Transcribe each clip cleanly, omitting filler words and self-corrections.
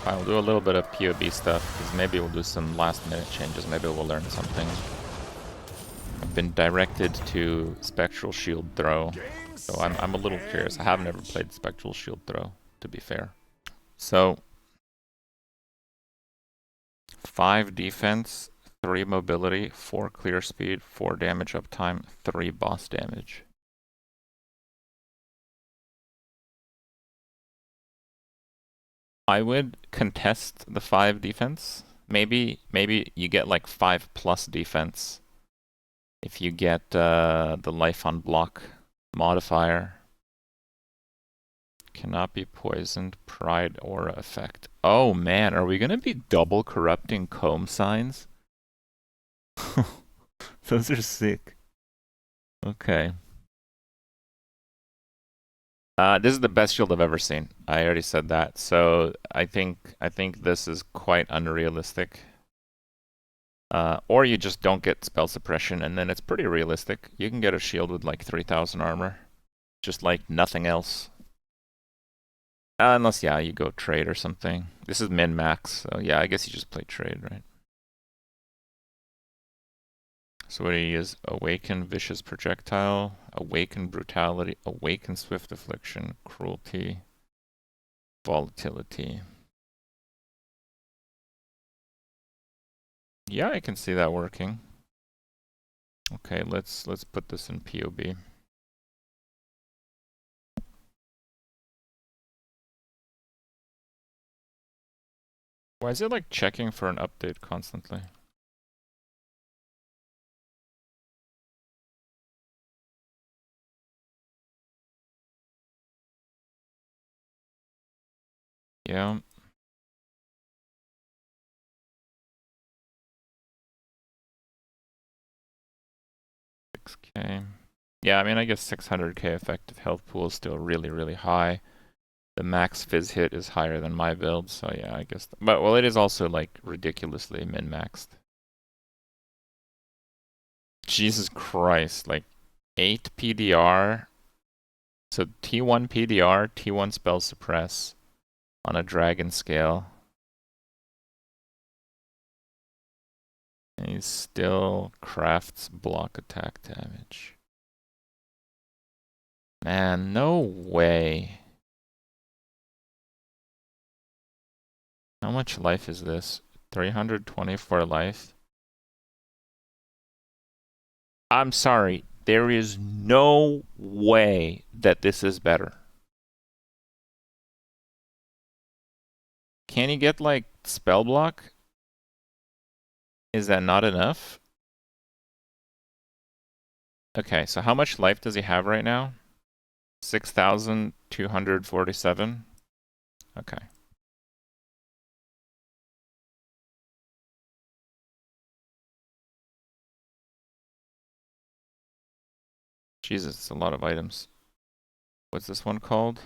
I'll do a little bit of POB stuff, because maybe we'll do some last minute changes, maybe we'll learn something. I've been directed to Spectral Shield Throw, so I'm a little curious. I haven't ever played Spectral Shield Throw, to be fair. So, 5 defense, 3 mobility, 4 clear speed, 4 damage uptime, 3 boss damage. I would contest the 5 defense. Maybe you get like 5+ defense if you get the life on block modifier. Cannot be poisoned, pride aura effect. Oh man, are we gonna be double corrupting comb signs? Those are sick. Okay. This is the best shield I've ever seen. I already said that. So I think this is quite unrealistic. Or you just don't get spell suppression, and then it's pretty realistic. You can get a shield with like 3,000 armor, just like nothing else. Unless, yeah, you go trade or something. This is min-max, so yeah, I guess you just play trade, right? So what do you use? Awaken Vicious Projectile, Awaken Brutality, Awaken Swift Affliction, Cruelty, Volatility. Yeah, I can see that working. Okay, let's put this in POB. Why is it like checking for an update constantly? Yeah. $6K. Yeah, I mean, I guess 600k effective health pool is still really, really high. The max fizz hit is higher than my build, so yeah, I guess. But, well, it is also, like, ridiculously min-maxed. Jesus Christ, like, 8 PDR. So T1 PDR, T1 spell suppress on a dragon scale. And he still crafts block attack damage. Man, no way. How much life is this? 324 life? I'm sorry. There is no way that this is better. Can you get, like, spell block? Is that not enough? Okay, so how much life does he have right now? 6,247? Okay. Jesus, it's a lot of items. What's this one called?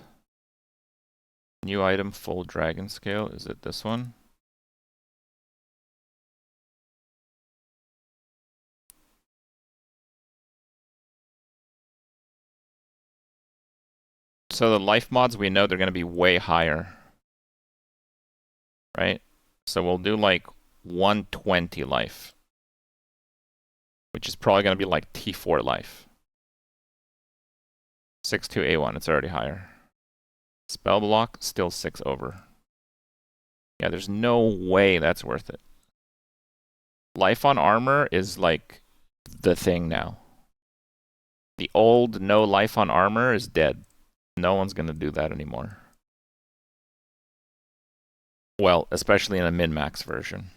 New item, full dragon scale. Is it this one? So the life mods, we know they're going to be way higher. Right? So we'll do like 120 life. Which is probably going to be like T4 life. 6-2A1, it's already higher. Spell block, still 6 over. Yeah, there's no way that's worth it. Life on armor is like the thing now. The old no life on armor is dead. No one's going to do that anymore. Well, especially in a min-max version.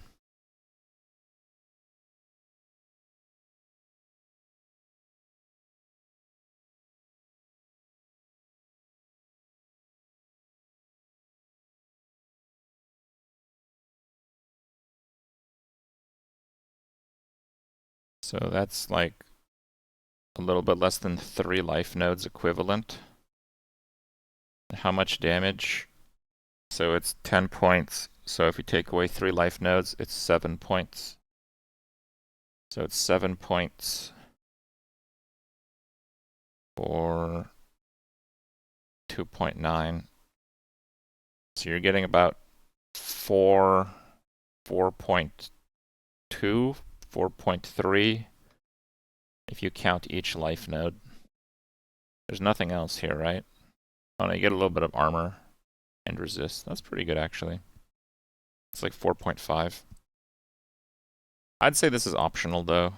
So that's like a little bit less than 3 life nodes equivalent. How much damage? So it's 10 points. So if you take away 3 life nodes, it's 7 points. So it's 7 points for 2.9. So you're getting about 4, 4.2, 4.3, if you count each life node. There's nothing else here, right? Oh no, you get a little bit of armor and resist. That's pretty good, actually. It's like 4.5. I'd say this is optional, though.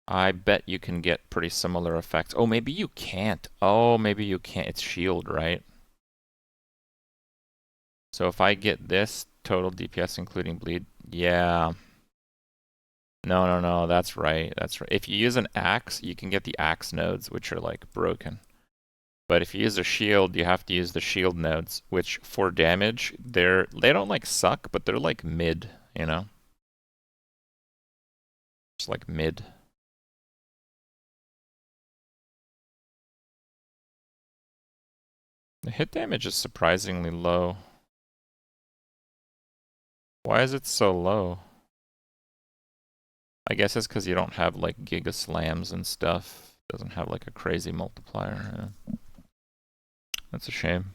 I bet you can get pretty similar effects. Oh, maybe you can't. Oh, maybe you can't. It's shield, right? So if I get this, total DPS including bleed, yeah. No, that's right. That's right. If you use an axe, you can get the axe nodes, which are like broken. But if you use a shield, you have to use the shield nodes, which for damage, they don't like suck, but they're like mid, you know? Just like mid. The hit damage is surprisingly low. Why is it so low? I guess it's because you don't have like Giga Slams and stuff. It doesn't have like a crazy multiplier. Yeah. That's a shame.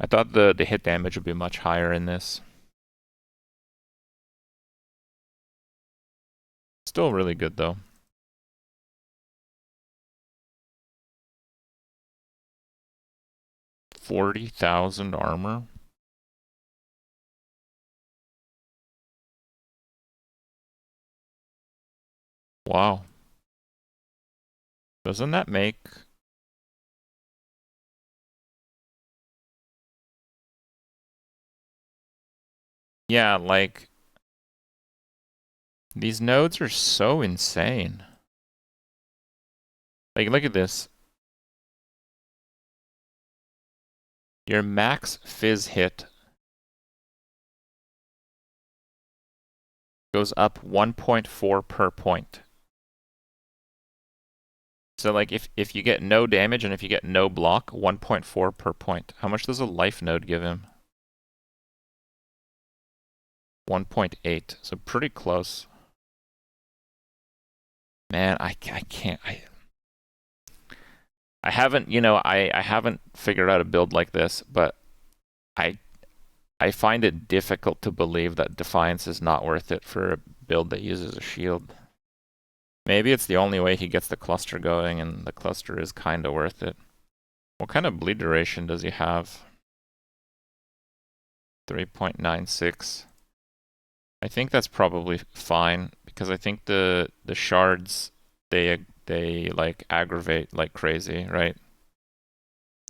I thought the hit damage would be much higher in this. Still really good though. $40,000 armor. Wow. Doesn't that make... Yeah, like... These nodes are so insane. Like, look at this. Your max fizz hit goes up 1.4 per point. So like if you get no damage and if you get no block, 1.4 per point. How much does a life node give him? 1.8. So pretty close. Man, I can't. I haven't, you know, I haven't figured out a build like this, but I find it difficult to believe that Defiance is not worth it for a build that uses a shield. Maybe it's the only way he gets the cluster going, and the cluster is kind of worth it. What kind of bleed duration does he have? 3.96. I think that's probably fine, because I think the shards, they like aggravate like crazy, right?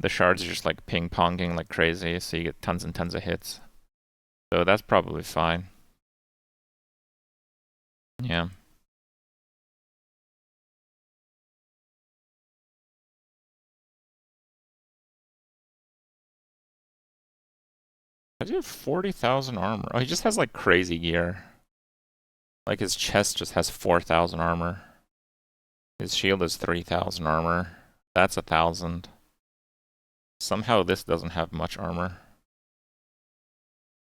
The shards are just like ping-ponging like crazy, so you get tons and tons of hits. So that's probably fine. Yeah. How do you have 40,000 armor? Oh, he just has like crazy gear. Like his chest just has 4,000 armor. His shield is 3,000 armor. That's 1,000. Somehow this doesn't have much armor.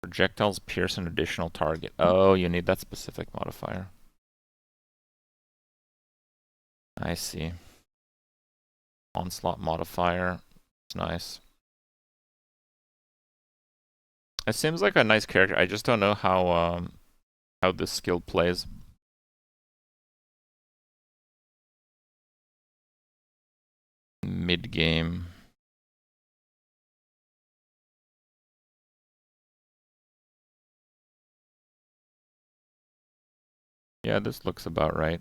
Projectiles pierce an additional target. Oh, you need that specific modifier. I see. Onslaught modifier. It's nice. It seems like a nice character. I just don't know how this skill plays. Mid game. Yeah, this looks about right.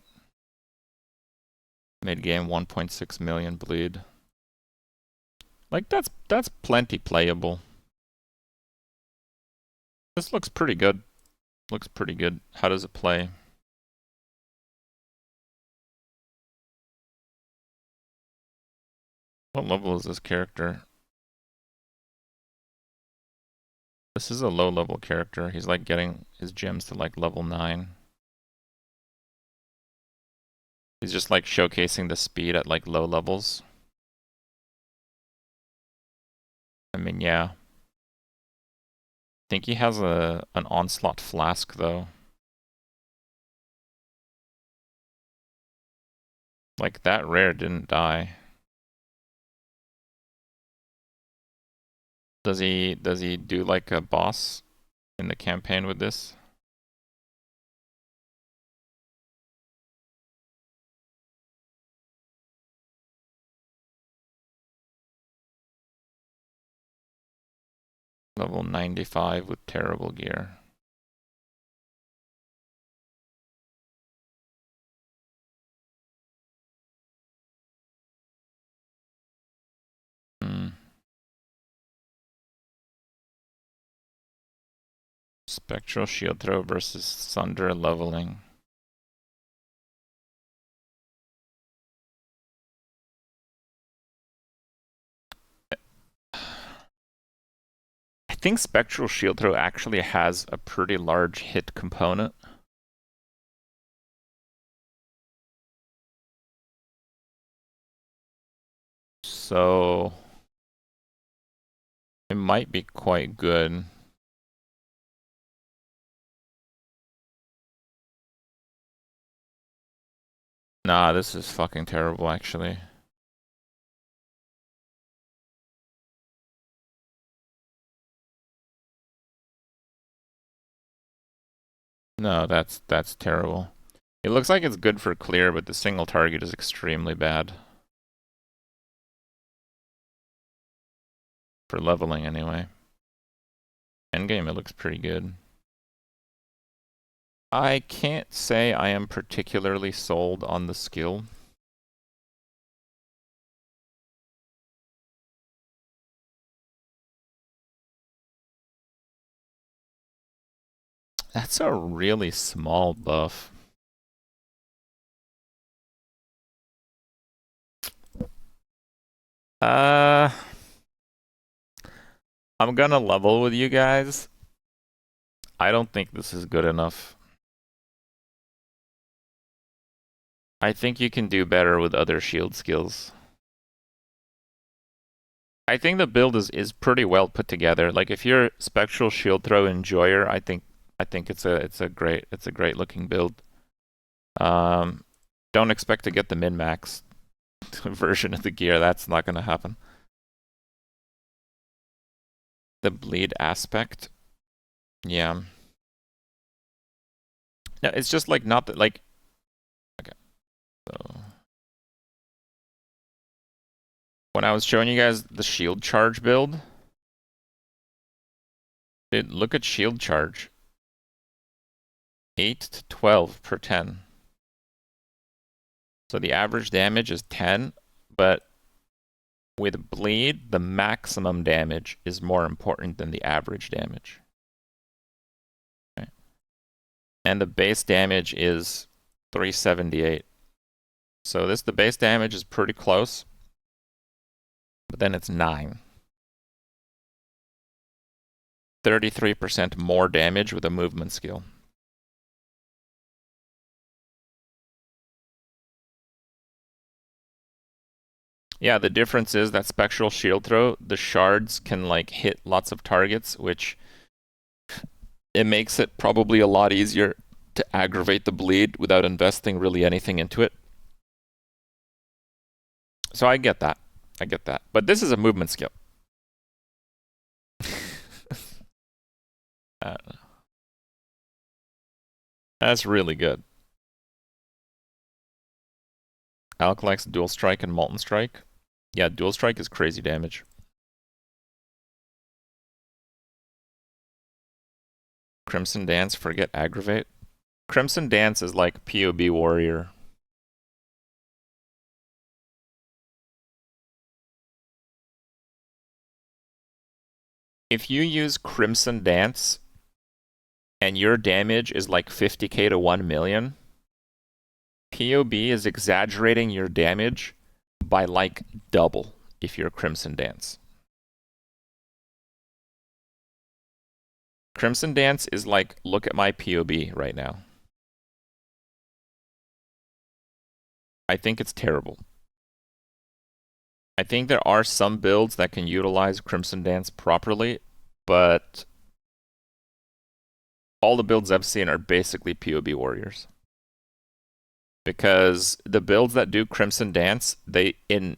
Mid game 1.6 million bleed. Like that's plenty playable. This looks pretty good. Looks pretty good. How does it play? What level is this character? This is a low level character. He's like getting his gems to like level 9. He's just like showcasing the speed at like low levels. I mean, yeah. I think he has an onslaught flask though. Like that rare didn't die. Does he do like a boss in the campaign with this? Level 95 with terrible gear. Spectral shield throw versus Sunder leveling. I think Spectral shield throw actually has a pretty large hit component. So it might be quite good. Nah, this is fucking terrible, actually. No, that's terrible. It looks like it's good for clear, but the single target is extremely bad. For leveling, anyway. Endgame, it looks pretty good. I can't say I am particularly sold on the skill. That's a really small buff. I'm gonna level with you guys. I don't think this is good enough. I think you can do better with other shield skills. I think the build is pretty well put together. Like if you're Spectral Shield Throw enjoyer, I think it's a great looking build. Don't expect to get the min-max version of the gear. That's not gonna happen. The bleed aspect, yeah. No, it's just like not that like. Okay, so when I was showing you guys the shield charge build, dude, look at shield charge. 8 to 12 per 10. So the average damage is 10, but with bleed, the maximum damage is more important than the average damage. Okay. And the base damage is 378. So the base damage is pretty close, but then it's 9. 33% more damage with a movement skill. Yeah, the difference is that Spectral Shield Throw, the shards can like hit lots of targets, which it makes it probably a lot easier to aggravate the bleed without investing really anything into it. So I get that. I get that. But this is a movement skill. That's really good. Alkalax, Dual Strike, and Molten Strike. Yeah, Dual Strike is crazy damage. Crimson Dance, forget Aggravate. Crimson Dance is like POB Warrior. If you use Crimson Dance and your damage is like 50k to 1 million, POB is exaggerating your damage by like double if you're Crimson Dance. Crimson Dance is like, look at my POB right now. I think it's terrible. I think there are some builds that can utilize Crimson Dance properly, but all the builds I've seen are basically POB warriors. Because the builds that do Crimson Dance, they in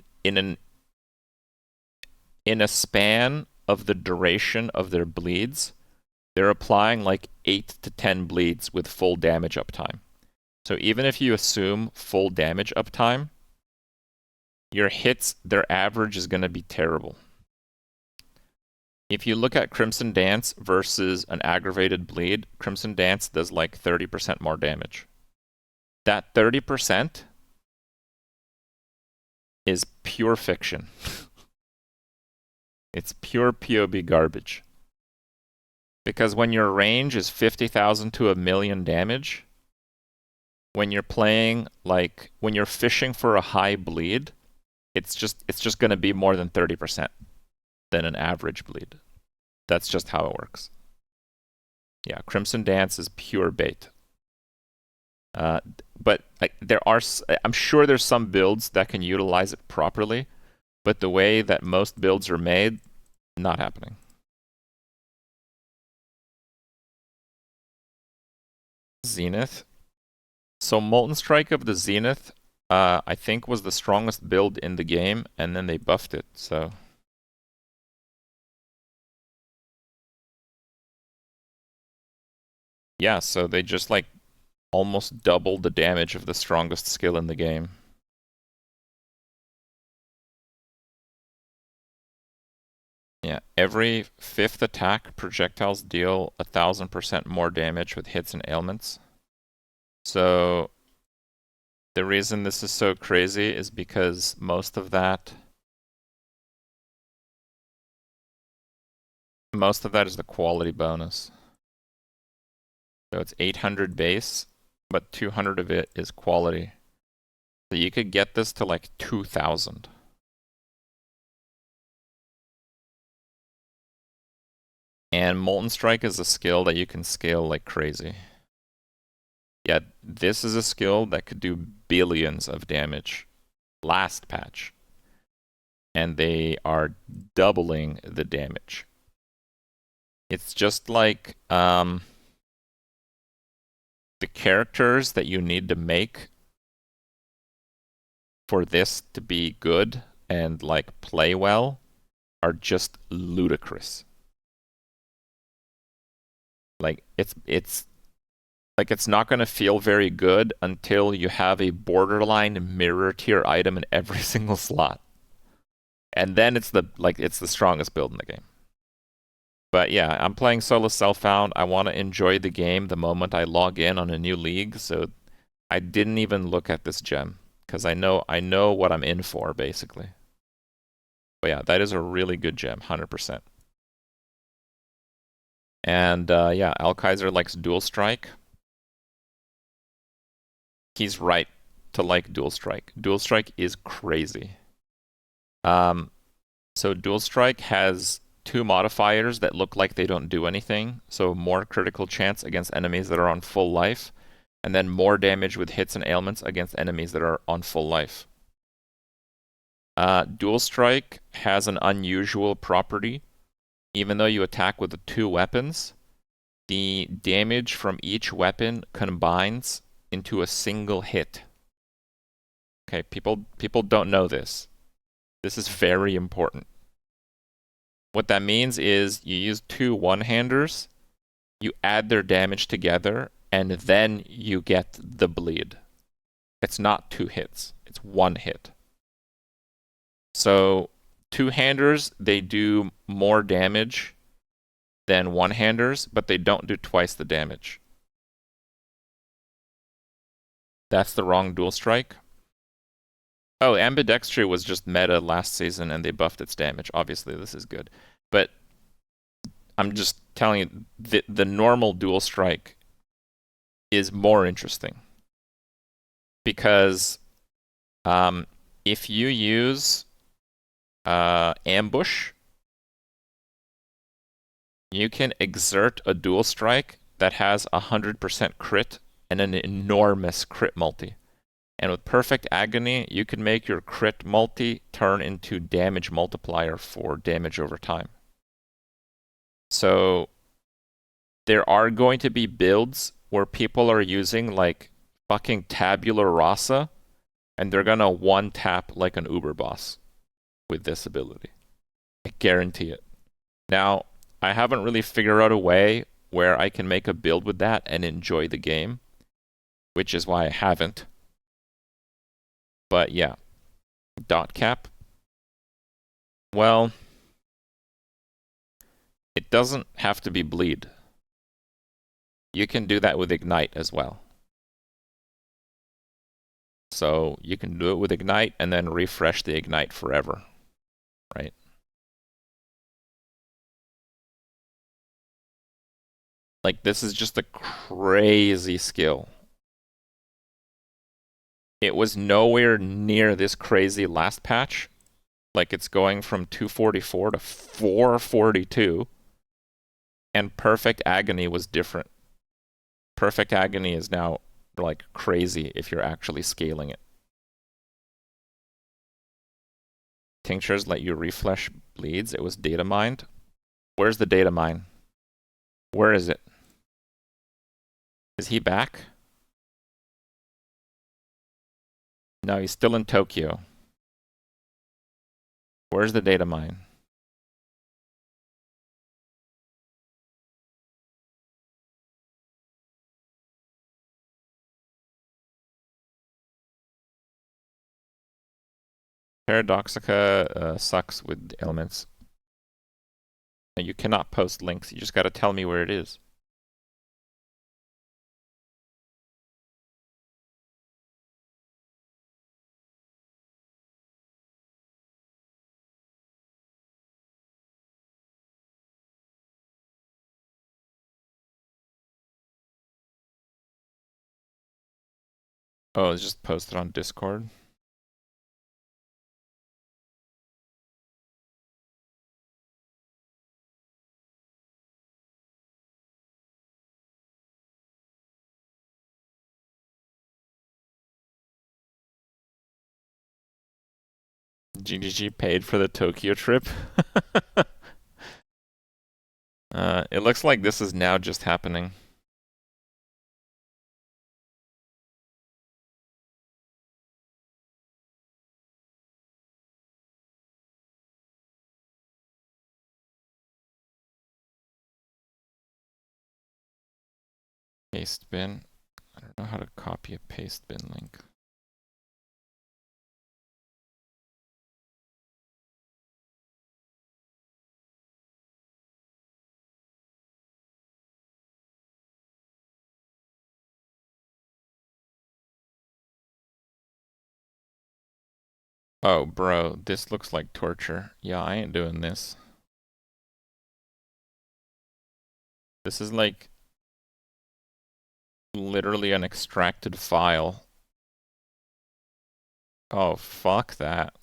a span of the duration of their bleeds, they're applying like 8 to 10 bleeds with full damage uptime. So even if you assume full damage uptime, your hits, their average is going to be terrible. If you look at Crimson Dance versus an aggravated bleed, Crimson Dance does like 30% more damage. That 30% is pure fiction. It's pure POB garbage. Because when your range is 50,000 to 1,000,000 damage, when you're playing, like, when you're fishing for a high bleed, it's just going to be more than 30% than an average bleed. That's just how it works. Yeah, Crimson Dance is pure bait. But like, I'm sure there's some builds that can utilize it properly, but the way that most builds are made, not happening. Zenith. So Molten Strike of the Zenith, I think was the strongest build in the game, and then they buffed it, so... Yeah, so they just like almost doubled the damage of the strongest skill in the game. Yeah, every 5th attack, projectiles deal 1,000% more damage with hits and ailments. So the reason this is so crazy is because most of that is the quality bonus. So it's 800 base, but 200 of it is quality. So you could get this to like 2,000. And Molten Strike is a skill that you can scale like crazy. Yeah, this is a skill that could do billions of damage last patch. And they are doubling the damage. It's just like the characters that you need to make for this to be good and like play well are just ludicrous. Like it's like it's not going to feel very good until you have a borderline mirror tier item in every single slot. And then it's the strongest build in the game. But yeah, I'm playing solo self-found. I want to enjoy the game the moment I log in on a new league, so I didn't even look at this gem because I know what I'm in for basically. But yeah, that is a really good gem, 100%. And yeah, Alkaiser likes Dual Strike. He's right to like Dual Strike. Dual Strike is crazy. So Dual Strike has 2 modifiers that look like they don't do anything. So more critical chance against enemies that are on full life, and then more damage with hits and ailments against enemies that are on full life. Dual Strike has an unusual property. Even though you attack with the 2 weapons, the damage from each weapon combines into a single hit. Okay, people don't know this. This is very important. What that means is you use 2 one-handers, you add their damage together, and then you get the bleed. It's not 2 hits, it's 1 hit. So 2-handers, they do more damage than 1-handers, but they don't do twice the damage. That's the wrong Dual Strike. Oh, Ambidextry was just meta last season and they buffed its damage. Obviously, this is good. But I'm just telling you, the normal Dual Strike is more interesting. Because if you use Ambush, you can exert a Dual Strike that has 100% crit and an enormous crit multi. And with Perfect Agony, you can make your crit multi turn into damage multiplier for damage over time. So there are going to be builds where people are using like fucking Tabula Rasa, and they're gonna one-tap like an Uber boss with this ability. I guarantee it. Now, I haven't really figured out a way where I can make a build with that and enjoy the game, which is why I haven't. But yeah, dot cap. Well, it doesn't have to be bleed. You can do that with ignite as well. So you can do it with ignite and then refresh the ignite forever, right? Like, this is just a crazy skill. It was nowhere near this crazy last patch. Like, it's going from 244 to 442. And Perfect Agony was different. Perfect Agony is now, like, crazy if you're actually scaling it. Tinctures let you refresh bleeds. It was data mined. Where's the data mine? Where is it? Is he back? No, he's still in Tokyo. Where's the data mine? Paradoxica sucks with elements. You cannot post links. You just gotta tell me where it is. Oh, it's just posted on Discord. GGG paid for the Tokyo trip. It looks like this is now just happening. Paste bin. I don't know how to copy a paste bin link. Oh, bro, this looks like torture. Yeah, I ain't doing this. This is like literally an extracted file. Oh, fuck that.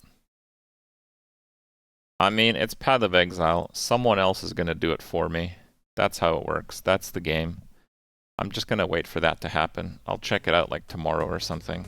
I mean, it's Path of Exile. Someone else is gonna do it for me. That's how it works. That's the game. I'm just gonna wait for that to happen. I'll check it out like tomorrow or something.